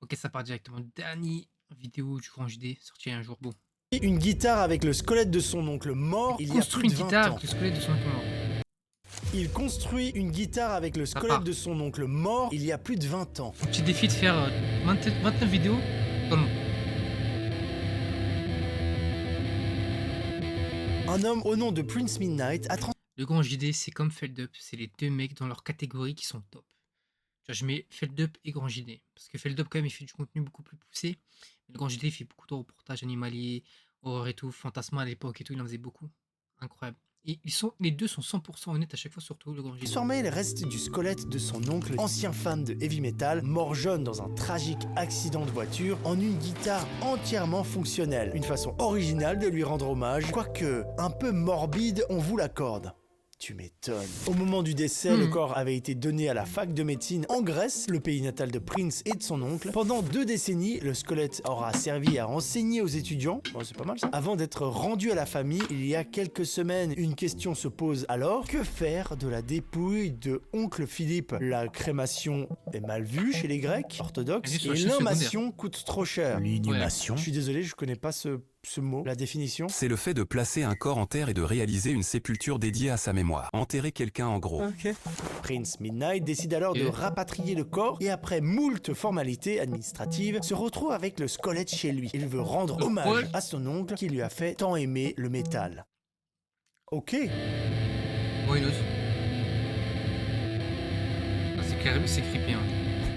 Ok, ça part directement. Dernier vidéo du Grand JD, sorti un jour. Bon. Une guitare avec le squelette de son oncle mort il y a plus Construit de une 20 guitare ans. avec le squelette de son oncle mort. Il construit une guitare avec le Ça squelette part. de son oncle mort il y a plus de 20 ans. Un petit défi de faire 29 vidéos dans le monde. Un homme au nom de Prince Midnight a Le Grand JD, c'est comme Feldup. C'est les deux mecs dans leur catégorie qui sont top. Tu vois, je mets Feldup et Grand JD. Parce que Feldup, quand même, il fait du contenu beaucoup plus poussé. Mais le Grand JD, il fait beaucoup de reportages animaliers, horreur et tout. Fantasma à l'époque et tout, il en faisait beaucoup. Incroyable. Et les deux sont 100% honnêtes à chaque fois, surtout le Grand JD. transformé les restes du squelette de son oncle, ancien fan de heavy metal, mort jeune dans un tragique accident de voiture, en une guitare entièrement fonctionnelle. Une façon originale de lui rendre hommage, quoique un peu morbide, on vous l'accorde. Tu m'étonnes. Au moment du décès, le corps avait été donné à la fac de médecine en Grèce, le pays natal de Prince et de son oncle. Pendant 2 décennies, le squelette aura servi à enseigner aux étudiants, bon c'est pas mal ça, avant d'être rendu à la famille il y a quelques semaines. Une question se pose alors, que faire de la dépouille de oncle Philippe? La crémation est mal vue chez les Grecs orthodoxes Elle est sur et la chaîne l'inhumation coûte trop cher. L'inhumation. Je suis désolé, je connais pas ce mot, la définition. C'est le fait de placer un corps en terre et de réaliser une sépulture dédiée à sa mémoire. Enterrer quelqu'un en gros. Prince Midnight décide alors de rapatrier le corps et après moult formalités administratives, se retrouve avec le squelette chez lui. Il veut rendre hommage à son oncle qui lui a fait tant aimer le métal. Ok. Bon, une autre. Ah, c'est creepy, hein.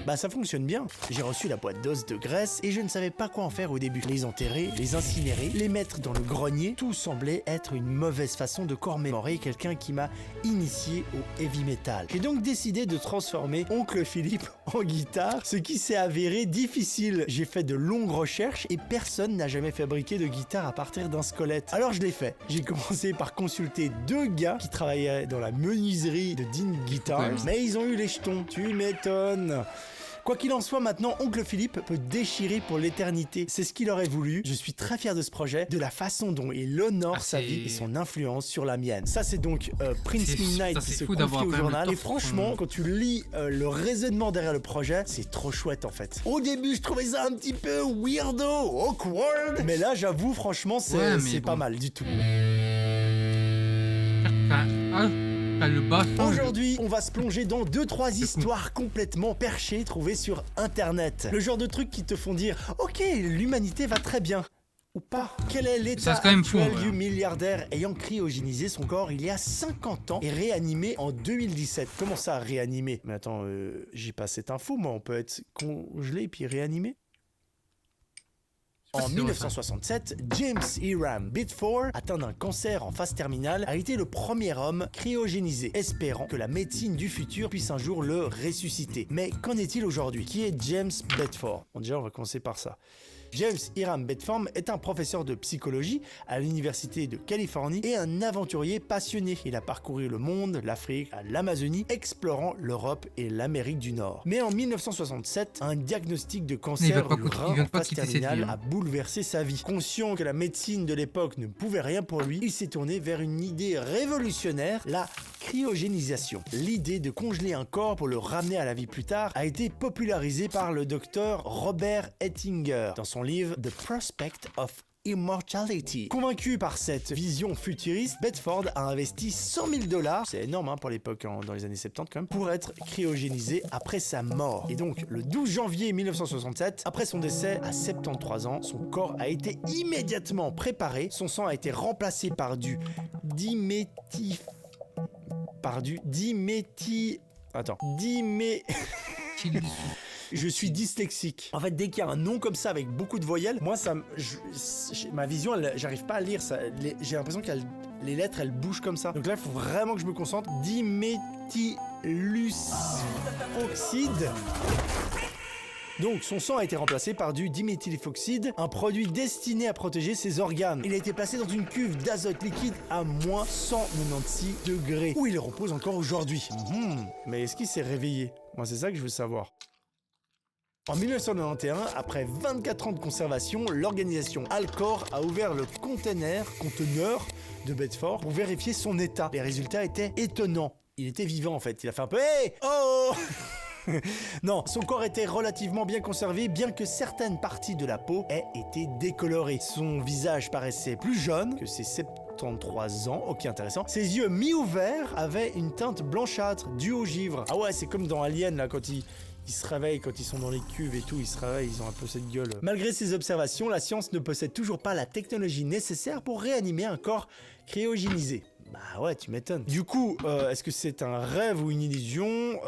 Bah ça fonctionne bien. J'ai reçu la boîte d'os de Grèce et je ne savais pas quoi en faire au début. Les enterrer, les incinérer, les mettre dans le grenier, tout semblait être une mauvaise façon de commémorer quelqu'un qui m'a initié au heavy metal. J'ai donc décidé de transformer oncle Philippe en guitare, ce qui s'est avéré difficile. J'ai fait de longues recherches et personne n'a jamais fabriqué de guitare à partir d'un squelette. Alors je l'ai fait. J'ai commencé par consulter 2 gars qui travaillaient dans la menuiserie de Dean Guitars, mais ils ont eu les jetons. Tu m'étonnes. Quoi qu'il en soit, maintenant, oncle Philippe peut déchirer pour l'éternité. C'est ce qu'il aurait voulu. Je suis très fier de ce projet, de la façon dont il honore sa vie et son influence sur la mienne. Ça, c'est donc Prince Midnight qui se confie au journal. Et franchement, quand tu lis le raisonnement derrière le projet, c'est trop chouette en fait. Au début, je trouvais ça un petit peu weirdo, awkward. Mais là, j'avoue, franchement, c'est pas mal du tout. Le bas. Aujourd'hui, on va se plonger dans 2-3 histoires complètement perchées trouvées sur internet. Le genre de trucs qui te font dire « Ok, l'humanité va très bien ». Ou pas. Quel est l'état actuel du milliardaire ayant cryogénisé son corps il y a 50 ans et réanimé en 2017? Comment ça, réanimé? Mais attends, j'ai pas cette info, moi, on peut être congelé puis réanimé? En 1967, James Hiram Bedford, atteint d'un cancer en phase terminale, a été le premier homme cryogénisé, espérant que la médecine du futur puisse un jour le ressusciter. Mais qu'en est-il aujourd'hui? Qui est James Bedford? Bon, déjà, on va commencer par ça. James Hiram Bedford est un professeur de psychologie à l'université de Californie et un aventurier passionné. Il a parcouru le monde, l'Afrique, l'Amazonie, explorant l'Europe et l'Amérique du Nord. Mais en 1967, un diagnostic de cancer du rein en phase terminale a bouleversé sa vie. Conscient que la médecine de l'époque ne pouvait rien pour lui, il s'est tourné vers une idée révolutionnaire, la cryogénisation. L'idée de congeler un corps pour le ramener à la vie plus tard a été popularisée par le docteur Robert Ettinger dans son livre The Prospect of Immortality. Convaincu par cette vision futuriste, Bedford a investi 100 000 $, c'est énorme pour l'époque, dans les années 70 quand même, pour être cryogénisé après sa mort. Et donc, le 12 janvier 1967, après son décès à 73 ans, son corps a été immédiatement préparé, son sang a été remplacé par du Je suis dyslexique. En fait, dès qu'il y a un nom comme ça avec beaucoup de voyelles, moi, ma vision, j'arrive pas à lire ça. J'ai l'impression que les lettres, elles bougent comme ça. Donc là, il faut vraiment que je me concentre. Diméthylufoxide. Donc, son sang a été remplacé par du diméthylphoxide, un produit destiné à protéger ses organes. Il a été placé dans une cuve d'azote liquide à moins 196 degrés, où il repose encore aujourd'hui. Mais est-ce qu'il s'est réveillé? Moi, c'est ça que je veux savoir. En 1991, après 24 ans de conservation, l'organisation Alcor a ouvert le conteneur de Bedford pour vérifier son état. Les résultats étaient étonnants. Il était vivant en fait. Il a fait un peu « Hey! Oh !» Non, son corps était relativement bien conservé, bien que certaines parties de la peau aient été décolorées. Son visage paraissait plus jeune que ses 73 ans, ok intéressant. Ses yeux mi-ouverts avaient une teinte blanchâtre due au givre. Ah ouais, c'est comme dans Alien là, quand ils se réveillent, quand ils sont dans les cuves et tout, ils se réveillent, ils ont un peu cette gueule. Malgré ces observations, la science ne possède toujours pas la technologie nécessaire pour réanimer un corps cryogénisé. Bah ouais, tu m'étonnes. Du coup, est-ce que c'est un rêve ou une illusion?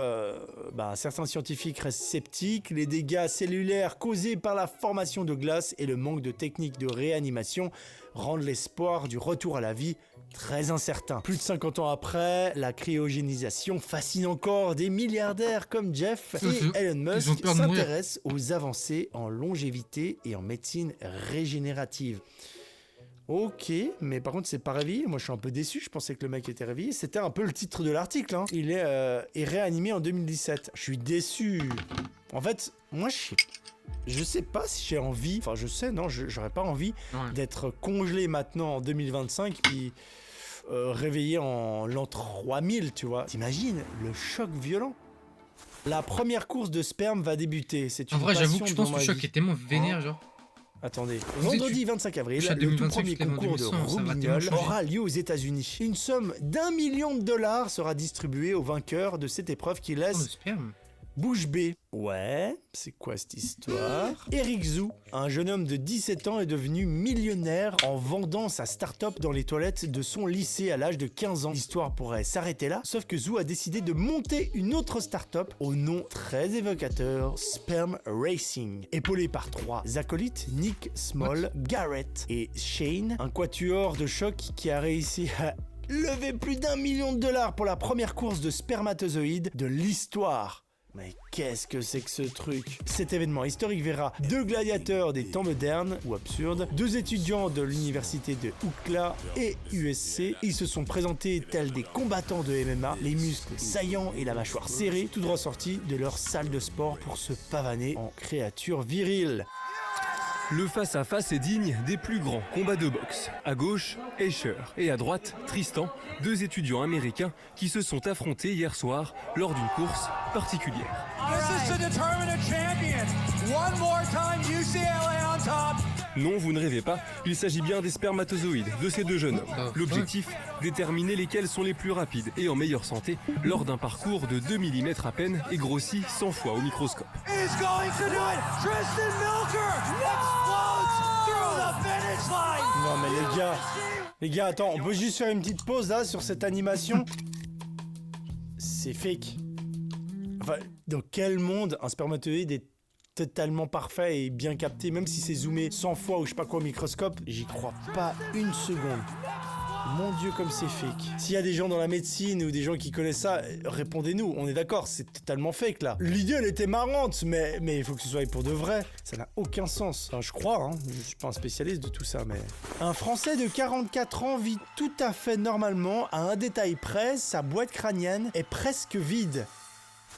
Certains scientifiques restent sceptiques. Les dégâts cellulaires causés par la formation de glace et le manque de techniques de réanimation rendent l'espoir du retour à la vie très incertain. Plus de 50 ans après, la cryogénisation fascine encore des milliardaires comme Jeff et Elon Musk s'intéressent aux avancées en longévité et en médecine régénérative. Ok, mais par contre c'est pas réveillé, moi je suis un peu déçu, je pensais que le mec était réveillé, c'était un peu le titre de l'article, hein. Il est réanimé en 2017, je suis déçu. En fait, moi je sais pas si j'ai envie, enfin je sais, non, j'aurais pas envie d'être congelé maintenant en 2025 puis réveillé en l'an 3000, tu vois. T'imagines le choc violent? La première course de sperme va débuter, c'est une En vrai, passion j'avoue que je pense que le choc est tellement vénère, genre. Attendez, vendredi 25 avril, le tout premier concours de Roubignoles aura lieu aux États-Unis. Une somme d'1 million de dollars sera distribuée aux vainqueurs de cette épreuve qui laisse bouche bée. Ouais, c'est quoi cette histoire? Eric Zhou, un jeune homme de 17 ans, est devenu millionnaire en vendant sa start-up dans les toilettes de son lycée à l'âge de 15 ans. L'histoire pourrait s'arrêter là, sauf que Zhou a décidé de monter une autre start-up au nom très évocateur, Sperm Racing. Épaulé par 3 acolytes, Nick, Small, Garrett et Shane, un quatuor de choc qui a réussi à lever plus d'1 million de dollars pour la première course de spermatozoïdes de l'histoire. Mais qu'est-ce que c'est que ce truc? Cet événement historique verra 2 gladiateurs des temps modernes ou absurdes, 2 étudiants de l'université de UCLA et USC. Ils se sont présentés tels des combattants de MMA, les muscles saillants et la mâchoire serrée, tout droit sortis de leur salle de sport pour se pavaner en créatures viriles. Le face-à-face est digne des plus grands combats de boxe. À gauche, Escher et à droite, Tristan, 2 étudiants américains qui se sont affrontés hier soir lors d'une course particulière. Non, vous ne rêvez pas, il s'agit bien des spermatozoïdes de ces 2 jeunes hommes. L'objectif, déterminer lesquels sont les plus rapides et en meilleure santé lors d'un parcours de 2 mm à peine et grossi 100 fois au microscope. Non mais les gars, attends, on peut juste faire une petite pause là sur cette animation? C'est fake. Enfin, dans quel monde un spermatozoïde est totalement parfait et bien capté, même si c'est zoomé 100 fois ou je sais pas quoi au microscope, j'y crois pas une seconde. Mon Dieu, comme c'est fake. S'il y a des gens dans la médecine ou des gens qui connaissent ça, répondez-nous, on est d'accord, c'est totalement fake là. L'idée elle était marrante, mais il faut que ce soit pour de vrai. Ça n'a aucun sens. Enfin, je crois, hein, je suis pas un spécialiste de tout ça, mais... Un Français de 44 ans vit tout à fait normalement, à un détail près, sa boîte crânienne est presque vide.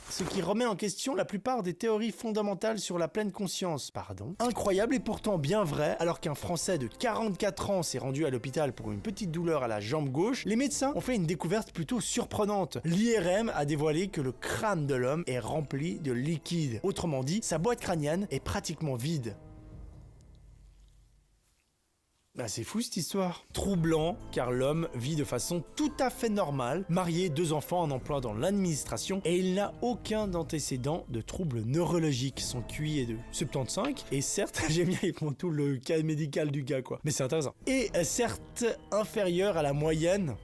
Ce qui remet en question la plupart des théories fondamentales sur la pleine conscience. Pardon. Incroyable et pourtant bien vrai, alors qu'un Français de 44 ans s'est rendu à l'hôpital pour une petite douleur à la jambe gauche, les médecins ont fait une découverte plutôt surprenante. L'IRM a dévoilé que le crâne de l'homme est rempli de liquide. Autrement dit, sa boîte crânienne est pratiquement vide. Bah c'est fou cette histoire. Troublant, car l'homme vit de façon tout à fait normale, marié, 2 enfants, en emploi dans l'administration, et il n'a aucun antécédent de troubles neurologiques. Son QI est de 75, et certes, j'aime bien, ils font tout le cas médical du gars, quoi. Mais c'est intéressant. Et certes, inférieur à la moyenne,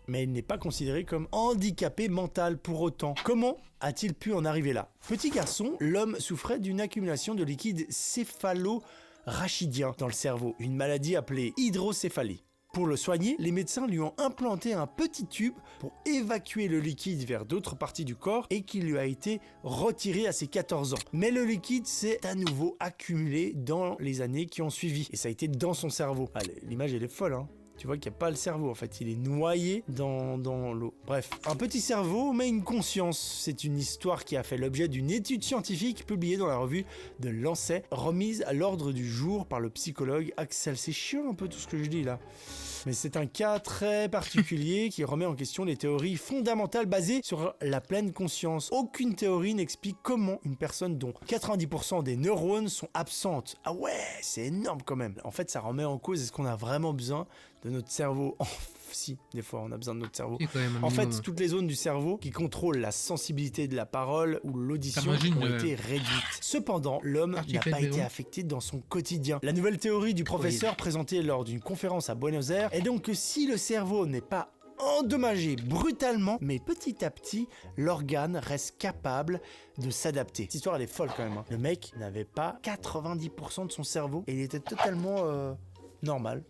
mais il n'est pas considéré comme handicapé mental pour autant. Comment a-t-il pu en arriver là? Petit garçon, l'homme souffrait d'une accumulation de liquide céphalo-rachidien dans le cerveau, une maladie appelée hydrocéphalie. Pour le soigner, les médecins lui ont implanté un petit tube pour évacuer le liquide vers d'autres parties du corps et qui lui a été retiré à ses 14 ans. Mais le liquide s'est à nouveau accumulé dans les années qui ont suivi et ça a été dans son cerveau. Ah, l'image elle est folle, hein. Tu vois qu'il n'y a pas le cerveau, en fait, il est noyé dans l'eau. Bref, un petit cerveau, mais une conscience. C'est une histoire qui a fait l'objet d'une étude scientifique publiée dans la revue de Lancet, remise à l'ordre du jour par le psychologue Axel. C'est chiant un peu tout ce que je dis là. Mais c'est un cas très particulier qui remet en question les théories fondamentales basées sur la pleine conscience. Aucune théorie n'explique comment une personne dont 90% des neurones sont absentes. Ah ouais, c'est énorme quand même. En fait, ça remet en cause, est-ce qu'on a vraiment besoin de notre cerveau? Si, des fois on a besoin de notre cerveau. En fait, toutes les zones du cerveau qui contrôlent la sensibilité de la parole ou l'audition ont été réduites. Cependant, l'homme n'a pas été affecté dans son quotidien. La nouvelle théorie du professeur présentée lors d'une conférence à Buenos Aires est donc que si le cerveau n'est pas endommagé brutalement, mais petit à petit, l'organe reste capable de s'adapter. Cette histoire, elle est folle quand même. Le mec n'avait pas 90% de son cerveau et il était totalement normal.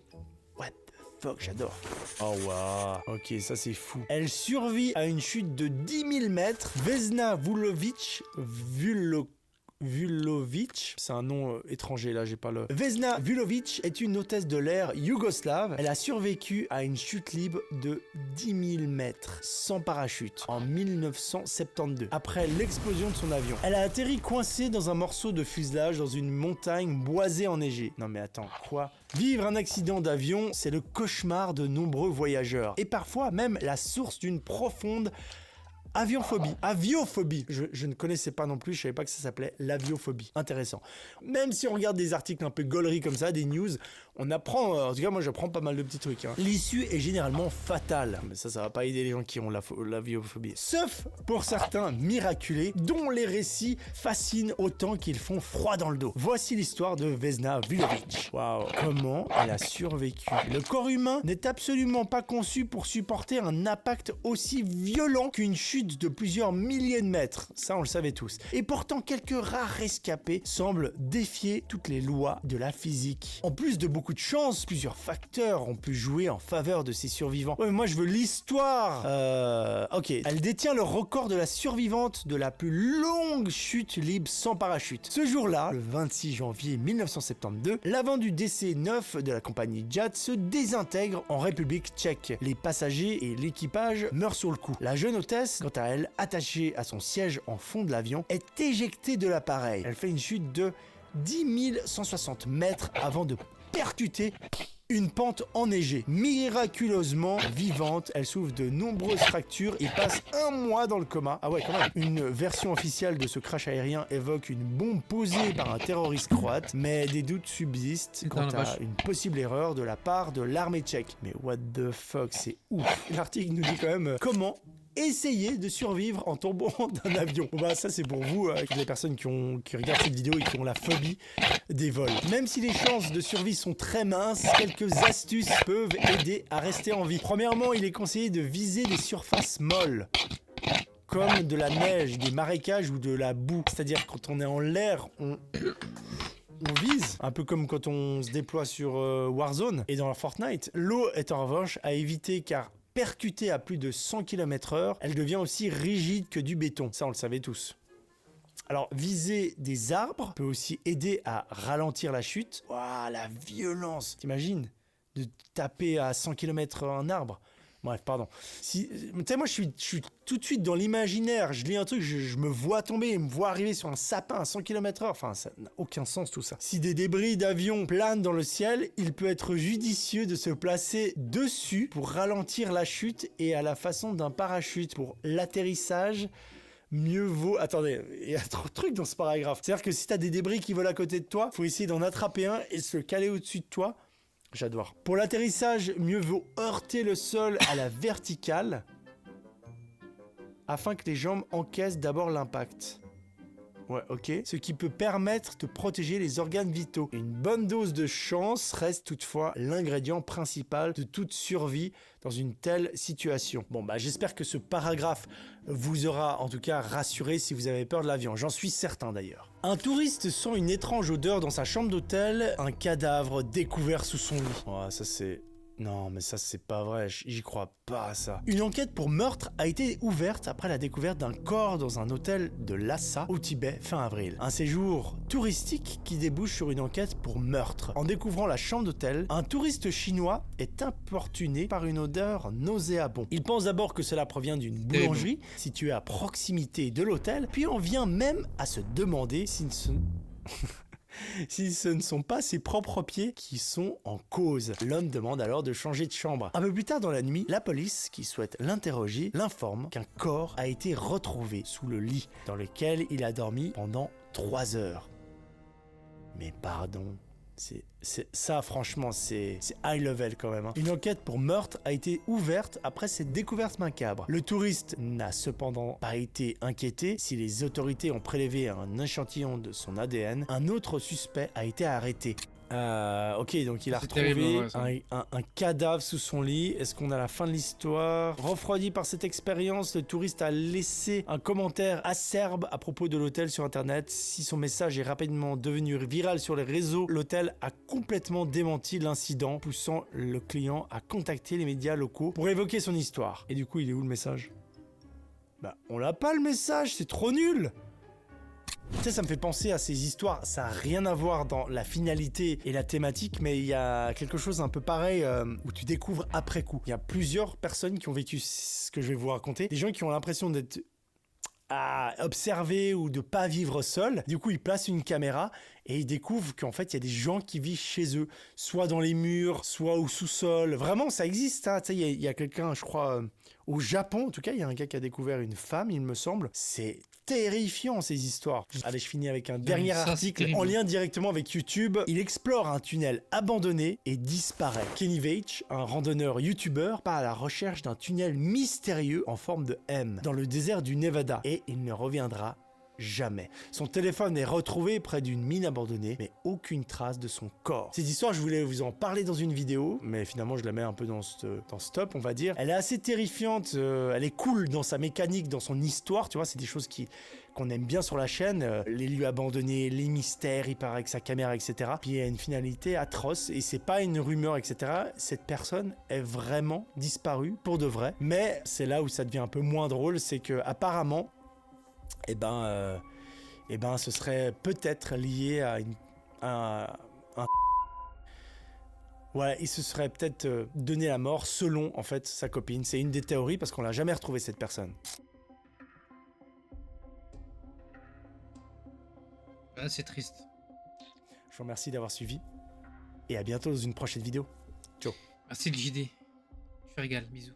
Fuck, j'adore. Oh waouh. Ok, ça c'est fou. Elle survit à une chute de 10 000 mètres. Vesna Vulovic, c'est un nom étranger là, j'ai pas le... Vesna Vulovic est une hôtesse de l'air yougoslave. Elle a survécu à une chute libre de 10 000 mètres sans parachute en 1972 après l'explosion de son avion. Elle a atterri coincée dans un morceau de fuselage dans une montagne boisée enneigée. Non mais attends, quoi? Vivre un accident d'avion, c'est le cauchemar de nombreux voyageurs et parfois même la source d'une profonde aviophobie. Je ne connaissais pas non plus, je savais pas que ça s'appelait l'aviophobie. Intéressant. Même si on regarde des articles un peu gauleries comme ça, des news, on apprend, en tout cas moi j'apprends pas mal de petits trucs. L'issue est généralement fatale. Mais ça va pas aider les gens qui ont l'aviophobie. Sauf pour certains miraculés, dont les récits fascinent autant qu'ils font froid dans le dos. Voici l'histoire de Vesna Vulovic. Waouh. Comment elle a survécu? Le corps humain n'est absolument pas conçu pour supporter un impact aussi violent qu'une chute de plusieurs milliers de mètres, ça on le savait tous. Et pourtant quelques rares rescapés semblent défier toutes les lois de la physique. En plus de beaucoup de chance, plusieurs facteurs ont pu jouer en faveur de ces survivants. Ouais mais moi je veux l'histoire. Ok, elle détient le record de la survivante de la plus longue chute libre sans parachute. Ce jour-là, le 26 janvier 1972, l'avion du DC-9 de la compagnie JAT se désintègre en République tchèque. Les passagers et l'équipage meurent sur le coup. La jeune hôtesse, quant à elle, attachée à son siège en fond de l'avion, est éjectée de l'appareil. Elle fait une chute de 10 160 mètres avant de percuter une pente enneigée. Miraculeusement vivante, elle souffre de nombreuses fractures et passe 1 mois dans le coma. Ah ouais, quand même. Une version officielle de ce crash aérien évoque une bombe posée par un terroriste croate, mais des doutes subsistent quant à une possible erreur de la part de l'armée tchèque. Mais what the fuck, c'est ouf. L'article nous dit quand même comment essayer de survivre en tombant d'un avion. Bon bah ça c'est pour vous, les personnes qui regardent cette vidéo et qui ont la phobie des vols. Même si les chances de survie sont très minces, quelques astuces peuvent aider à rester en vie. Premièrement, il est conseillé de viser des surfaces molles, comme de la neige, des marécages ou de la boue. C'est-à-dire quand on est en l'air, on vise, un peu comme quand on se déploie sur Warzone et dans Fortnite. L'eau est en revanche à éviter car percutée à plus de 100 km/h, elle devient aussi rigide que du béton. Ça, on le savait tous. Alors, viser des arbres peut aussi aider à ralentir la chute. Waouh, la violence! T'imagines de taper à 100 km un arbre? Bref, pardon. Tu sais, moi, je suis tout de suite dans l'imaginaire. Je lis un truc, je me vois tomber et me vois arriver sur un sapin à 100 km/h. Enfin, ça n'a aucun sens, tout ça. Si des débris d'avion planent dans le ciel, il peut être judicieux de se placer dessus pour ralentir la chute et à la façon d'un parachute pour l'atterrissage. Mieux vaut... Attendez, il y a trop de trucs dans ce paragraphe. C'est-à-dire que si t'as des débris qui volent à côté de toi, faut essayer d'en attraper un et se caler au-dessus de toi. J'adore. Pour l'atterrissage, mieux vaut heurter le sol à la verticale afin que les jambes encaissent d'abord l'impact. Ouais, ok. Ce qui peut permettre de protéger les organes vitaux. Une bonne dose de chance reste toutefois l'ingrédient principal de toute survie dans une telle situation. Bon, bah j'espère que ce paragraphe vous aura en tout cas rassuré si vous avez peur de l'avion. J'en suis certain d'ailleurs. Un touriste sent une étrange odeur dans sa chambre d'hôtel, un cadavre découvert sous son lit. Oh, ça c'est... Non, mais ça c'est pas vrai, j'y crois pas à ça. Une enquête pour meurtre a été ouverte après la découverte d'un corps dans un hôtel de Lhasa, au Tibet, fin avril. Un séjour touristique qui débouche sur une enquête pour meurtre. En découvrant la chambre d'hôtel, un touriste chinois est importuné par une odeur nauséabonde. Il pense d'abord que cela provient d'une boulangerie située à proximité de l'hôtel, puis on vient même à se demander si si ce ne sont pas ses propres pieds qui sont en cause. L'homme demande alors de changer de chambre. Un peu plus tard dans la nuit, la police, qui souhaite l'interroger, l'informe qu'un corps a été retrouvé sous le lit, dans lequel il a dormi pendant 3 heures. Mais pardon, ça franchement c'est high level quand même. Une enquête pour meurtre a été ouverte après cette découverte macabre. Le touriste n'a cependant pas été inquiété. Si les autorités ont prélevé un échantillon de son ADN, un autre suspect a été arrêté. Ok, donc il a retrouvé terrible, ouais, un cadavre sous son lit. Est-ce qu'on a la fin de l'histoire? Refroidi par cette expérience, le touriste a laissé un commentaire acerbe à propos de l'hôtel sur internet. Si son message est rapidement devenu viral sur les réseaux, l'hôtel a complètement démenti l'incident, poussant le client à contacter les médias locaux pour évoquer son histoire. Et du coup, il est où le message? Bah, on l'a pas le message, c'est trop nul! Tu sais, ça me fait penser à ces histoires, ça n'a rien à voir dans la finalité et la thématique, mais il y a quelque chose un peu pareil où tu découvres après coup. Il y a plusieurs personnes qui ont vécu ce que je vais vous raconter, des gens qui ont l'impression d'être à observer ou de pas vivre seul. Du coup, ils placent une caméra et ils découvrent qu'en fait, il y a des gens qui vivent chez eux, soit dans les murs, soit au sous-sol. Vraiment, ça existe. Hein. Tu sais, il y a quelqu'un, je crois, au Japon, en tout cas, il y a un gars qui a découvert une femme, il me semble. C'est terrifiant, ces histoires. Allez, je finis avec un dernier article en lien directement avec YouTube. Il explore un tunnel abandonné et disparaît. Kenny Veitch, un randonneur YouTuber, part à la recherche d'un tunnel mystérieux en forme de M dans le désert du Nevada et il ne reviendra jamais. Son téléphone est retrouvé près d'une mine abandonnée, mais aucune trace de son corps. Cette histoire, je voulais vous en parler dans une vidéo, mais finalement, je la mets un peu dans ce top, on va dire. Elle est assez terrifiante, elle est cool dans sa mécanique, dans son histoire, tu vois, c'est des choses qu'on aime bien sur la chaîne, les lieux abandonnés, les mystères, il paraît que sa caméra, etc. Puis il y a une finalité atroce, et c'est pas une rumeur, etc. Cette personne est vraiment disparue, pour de vrai. Mais c'est là où ça devient un peu moins drôle, c'est que apparemment, ce serait peut-être lié à un... Ouais, il se serait peut-être donné la mort selon, en fait, sa copine. C'est une des théories, parce qu'on l'a jamais retrouvé, cette personne. Ah, c'est triste. Je vous remercie d'avoir suivi, et à bientôt dans une prochaine vidéo. Ciao. Merci le JD. Je te régale, bisous.